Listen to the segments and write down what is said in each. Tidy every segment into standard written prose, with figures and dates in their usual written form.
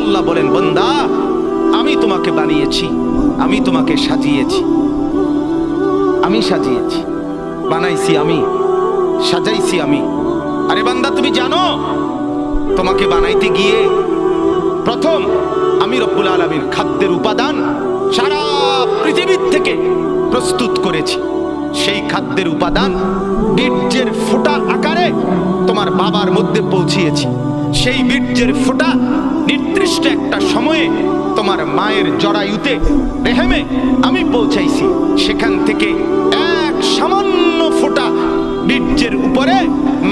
আল্লাহ বলেন, বান্দা আমি তোমাকে বানিয়েছি, আমি তোমাকে সাজিয়েছি, আমি সাজিয়েছি, বানাইছি আমি, সাজাইছি আমি। আরে বান্দা তুমি জানো তোমাকে বানাইতে গিয়ে প্রথম আমি রব্বুল আলামিন খাদ্যের উপাদান সারা পৃথিবীর থেকে প্রস্তুত করেছি। সেই খাদ্যের উপাদান বীর্যের ফোঁটা আকারে তোমার বাবার মধ্যে পৌঁছিয়েছি। সেই বীর্যের ফোঁটা নির্দিষ্ট একটা সময়ে তোমার মায়ের জরায়ুতে রেহেমে আমি পৌঁছাইছি। সেখান থেকে এক সামান্য ফোঁটা বীর্যের উপরে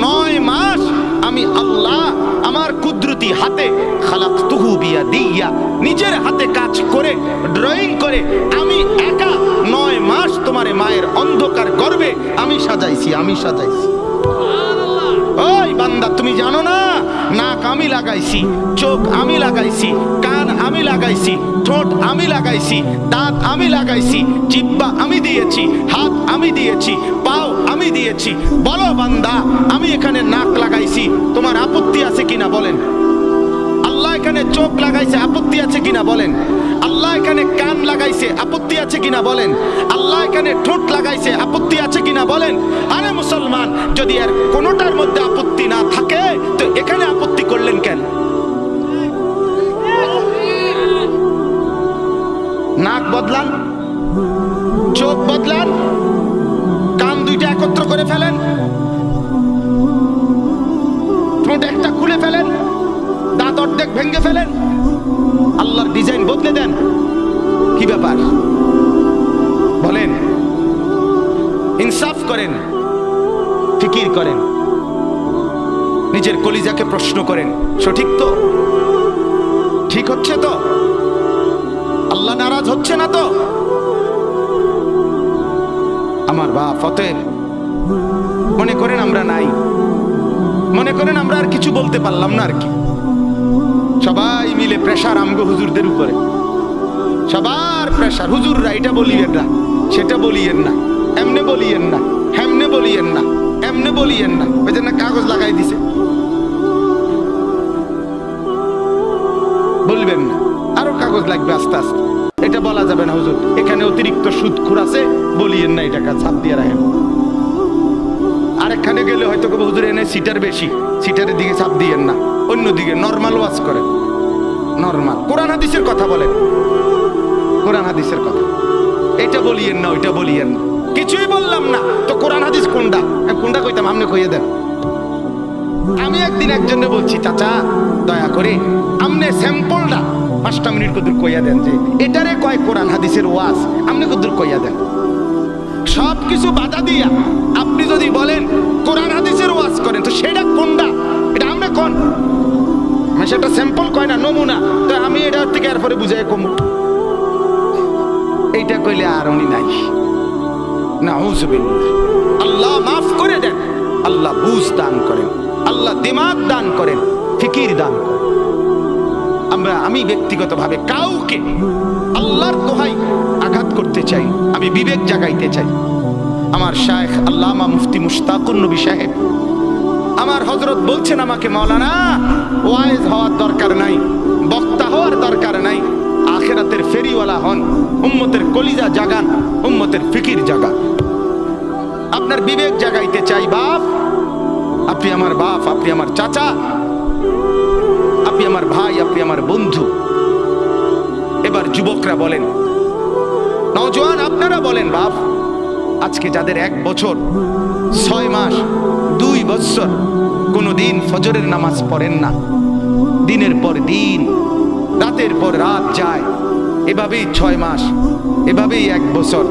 9 মাস আমি আল্লাহ আমার কুদরতি হাতে খালাকতুহু বিয়াদিয়া, নিজের হাতে কাজ করে ড্রয়িং করে আমি একা 9 মাস তোমার মায়ের অন্ধকার গর্ভে আমি সাজাইছি, আমি সাজাইছি। ওই বান্দা তুমি জানো না, নাক আমি লাগাইছি, চোখ আমি লাগাইছি, কান আমি লাগাইছি, ঠোঁট আমি লাগাইছি, দাঁত আমি লাগাইছি, জিহ্বা আমি দিয়েছি, হাত আমি দিয়েছি, পাও আমি দিয়েছি। বলো বান্দা আমি এখানে নাক লাগাইছি, তোমার আপত্তি আছে কিনা বলেন? আল্লাহ এখানে চোখ লাগাইছে, আপত্তি আছে কিনা বলেন? আল্লাহ এখানে কান লাগাইছে, আপত্তি আছে কিনা বলেন? আল্লাহ এখানে ঠোঁট লাগাইছে, আপত্তি আছে কিনা বলেন? আরে মুসলমান, যদি আর কোনোটার মধ্যে আপত্তি না থাকে তো এখানে আপত্তি করলেন কেন? নাক বদলান, চোখ বদলান, কান দুইটা একত্র করে ফেলেন, ঠোঁট একটা খুলে ফেলেন, দাঁত অর্ধেক ভেঙে ফেলেন, আল্লাহর ডিজাইন বদলে দেন। কি ব্যাপার বলেন? ইনসাফ করেন, ফিকির করেন, নিজের কলিজাকে প্রশ্ন করেন, সঠিক তো? ঠিক হচ্ছে তো? আল্লাহ নারাজ হচ্ছে না তো? আমার বাপ অতএব মনে করেন আমরা নাই, মনে করেন আমরা আর কিছু বলতে পারলাম না আর কি। সবাই মিলে প্রেশার আমগো হুজুরদের উপরে, সবার প্রেশার। হুজুররা এটা বলিয়েন না, সেটা বলিয়েন না, এমনে বলিয়েন না, হেমনে বলিয়েন না, এমনে বলিয়েন না। ওই জন্য কাগজ লাগাই দিছে, বলবেন না, আরো কাগজ লাগবে আস্তে আস্তে। এটা বলা যাবে না হুজুর, এখানে অতিরিক্ত সুদখোর আছে, বলিয়েন না, এটাকে ছাপ দিয়ে রাখেন। আরেকখানে গেলে হয়তো হুজুর এনে সিটার বেশি, সিটারের দিকে ছাপ দিয়েন না, অন্যদিকে নরমাল ওয়াজ করেন। নরমাল কোরআন হাদিসের কথা বলেন, কোরআন হাদিসের কথা। এটা বলিয়েন না, ওইটা বলিয়েন না। কিছুই বললাম না তো কোরআন হাদিস কোনটা? কোনটা কইতাম আপনি কইয়ে দেন। আমি একদিন একজনে বলছি, চাচা দয়া করে আমনে স্যাম্পলটা 5টা মিনিট কদুর কইয়া দেন, যে এটারে কয় কোরআন হাদিসের ওয়াজ, আমনে কদুর কইয়া দেন। সব কিছু বাধা দিয়া আপনি যদি বলেন কোরআন হাদিসের ওয়াজ করেন, তো সেটা কোনটা? এটা আমরা কোন সেটা স্যাম্পল কয় না, নমুনা। তো আমি এটা থেকে এরপরে বুঝাই কমু, এইটা কইলে আর উনি নাই। নাউযুবিল্লাহ। আল্লাহ মাফ করে দেন, আল্লাহ বুঝ দান করেন, আল্লাহ দিমাগ দান করেন, ফিকির দান করেন। আমি ব্যক্তিগতভাবে কাউকে আল্লাহর দোহাই আঘাত করতে চাই, আমি বিবেক জাগাইতে চাই। আমার শায়েখ আল্লামা মুফতি মুশতাকুর নবী সাহেব আমার হযরত বলছেন আমাকে, মাওলানা ওয়াইজ হওয়ার দরকার নাই, বক্তা হওয়ার দরকার নাই, আখিরাতের ফেরিওয়ালা হন, উম্মতের কলিজা জাগান, উম্মতের ফিকির জাগান। আপনার বিবেক জাগাইতে চাই বাপ। আপনি আমার বাপ, আপনি আমার চাচা, আপনি আমার ভাই, আপনি আমার বন্ধু। এবার যুবকরা বলেন, নওজোয়ান আপনারা বলেন, বাপ আজকে যাদের 1 বছর 6 মাস 2 বছর কোনোদিন ফজরের নামাজ পড়েন না, দিনের পর দিন রাতের পর রাত যায়, এভাবেই 6 মাস, এভাবেই 1 বছর,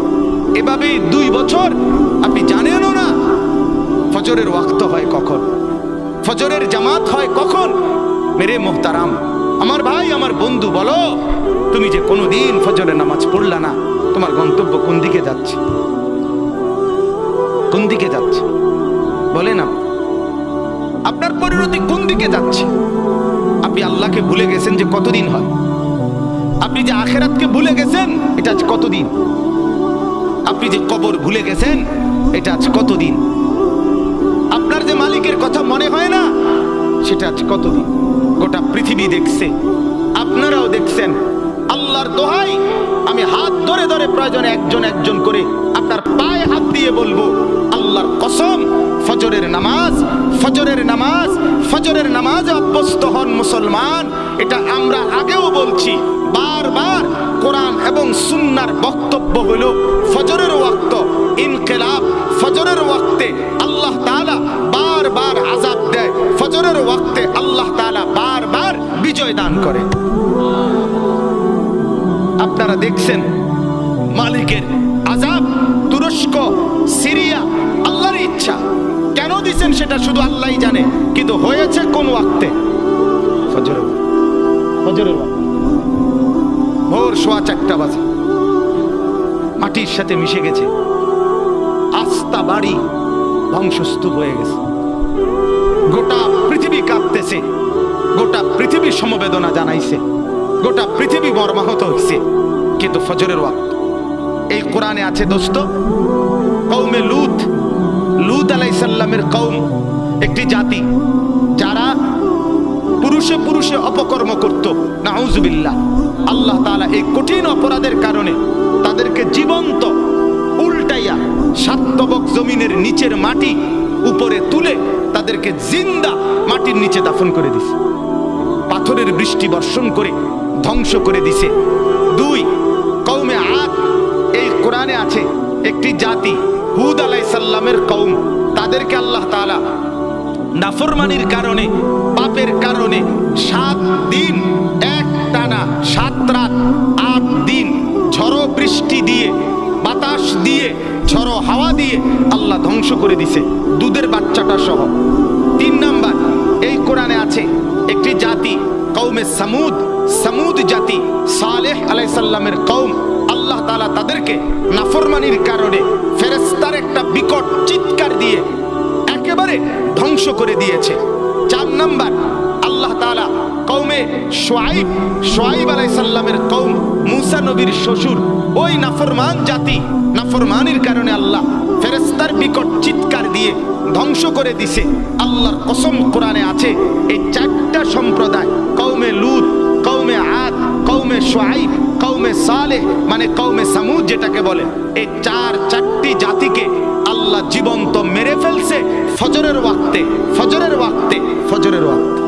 এভাবেই 2 বছর, আপনি জানেনও না ফজরের ওয়াক্ত হয় কখন, ফজরের জামাত হয় কখন। মেরে মোহতারাম, আমার ভাই, আমার বন্ধু, বলো তুমি যে কোনোদিন ফজরের নামাজ পড়লা না, তোমার গন্তব্য কোন দিকে যাচ্ছে? কোন দিকে যাচ্ছে বলেন? আপনার পরিণতি কোন দিকে যাচ্ছে? আপনি আল্লাহকে ভুলে গেছেন যে কতদিন হয়? আপনি যে আখিরাতকে ভুলে গেছেন এটা আজ কতদিন? আপনি যে কবর ভুলে গেছেন এটা আজ কতদিন? আপনার যে মালিকের কথা মনে হয় না সেটা আজ কতদিন? গোটা পৃথিবী দেখছে, আপনি আপনারাও দেখছেন। আল্লাহর দোহাই, আমি হাত ধরে ধরে প্রয়োজনে একজন একজন করে আপনার পায়ে হাত দিয়ে বলবো, আল্লাহর কসম, ফজরের নামাজ, ফজরের নামাজ, ফজরের নামাজে অভ্যস্ত হন মুসলমান। এটা আমরা আগেও বলছি বারবার। কোরআন এবং সুন্নাহর বক্তব্য হলো ফজরের ওয়াক্ত ইনকিলাব, ফজরের ওয়াক্তে আল্লাহ তাআলা বারবার আযাব দেয়, ফজরের ওয়াক্তে আল্লাহ তাআলা বারবার বিজয় দান করে। আপনারা দেখছেন মালিকের আযাব তুরস্ক, সিরিয়া, আল্লাহর ইচ্ছা। কেন দিবেন সেটা শুধু আল্লাহই জানে, কিন্তু হয়েছে কোন ওয়াক্তে? ফজরের, ফজরের ওয়াক্তে ভোর 4:15 বাজে। মাটির সাথে মিশে গেছে, আস্তা বাড়ি ধ্বংসস্তূপ হয়ে গেছে। গোটা পৃথিবী কাঁপতেছে, গোটা পৃথিবী সমবেদনা জানাইছে, গোটা পৃথিবী মর্মাহত হইছে। কিন্তু ফজরের ওয়াক্ত এই কোরআনে আছে দোস্ত। কওমে লূত, লূত আলাইহিস সালামের কওম একটি জাতি যারা পুরুষে পুরুষে অপকর্ম করত, নাউজুবিল্লাহ। আল্লাহ তাআলা এই কঠিন অপরাধের কারণে তাদেরকে জীবন্ত উল্টাইয়া সাতবক জমিনের নিচের মাটি উপরে তুলে তাদেরকে জিন্দা মাটির নিচে দাফন করে দিছে, পাথরের বৃষ্টি বর্ষণ করে ধ্বংস করে দিছে। 2, কওমে আদ, এই কোরআনে আছে একটি জাতি, হুদ আলাইহিস সালামের কওম। তাদেরকে আল্লাহ তাআলা নাফরমানির কারণে, পাপের কারণে 7 দিন একটানা, 7 রাত 8 দিন ঝড়ো বৃষ্টি দিয়ে, বাতাস দিয়ে, ঝড়ো হাওয়া দিয়ে আল্লাহ ধ্বংস করে দিছে, দুধের বাচ্চাটা সহ। 3 নাম্বার, এই কোরআনে আছে একটি জাতি, কওমে সামুদ, সামুদ জাতি, সালেহ আলাইহিস সালামের কওম। আল্লাহ তাআলা তাদেরকে নাফরমানির কারণে ফেরেশতার একটা বিকট চিৎকার দিয়ে একেবারে ধ্বংস করে দিয়েছে। 4 নাম্বার, আল্লাহ তাআলা কওমে শুআইব, শুআইব আলাইহিস সালামের কওম, মূসা নবীর শ্বশুর, ওই নাফরমান জাতি, নাফরমানির কারণে আল্লাহ ফেরেশতার বিকট চিৎকার দিয়ে ধ্বংস করে দিছে। আল্লাহর কসম, কোরআনে আছে এই 4টা সম্প্রদায়, কওমে লূত, কওমে আদ, কওমে শুআইব, কওমে সালেহ, মানে কওমে সামুদ যেটাকে বলে, এই 4টি জাতিকে আল্লাহ জীবন্ত মেরে ফেলছে ফজরের ওয়াক্তে, ফজরের ওয়াক্তে, ফজরের ওয়াক্তে।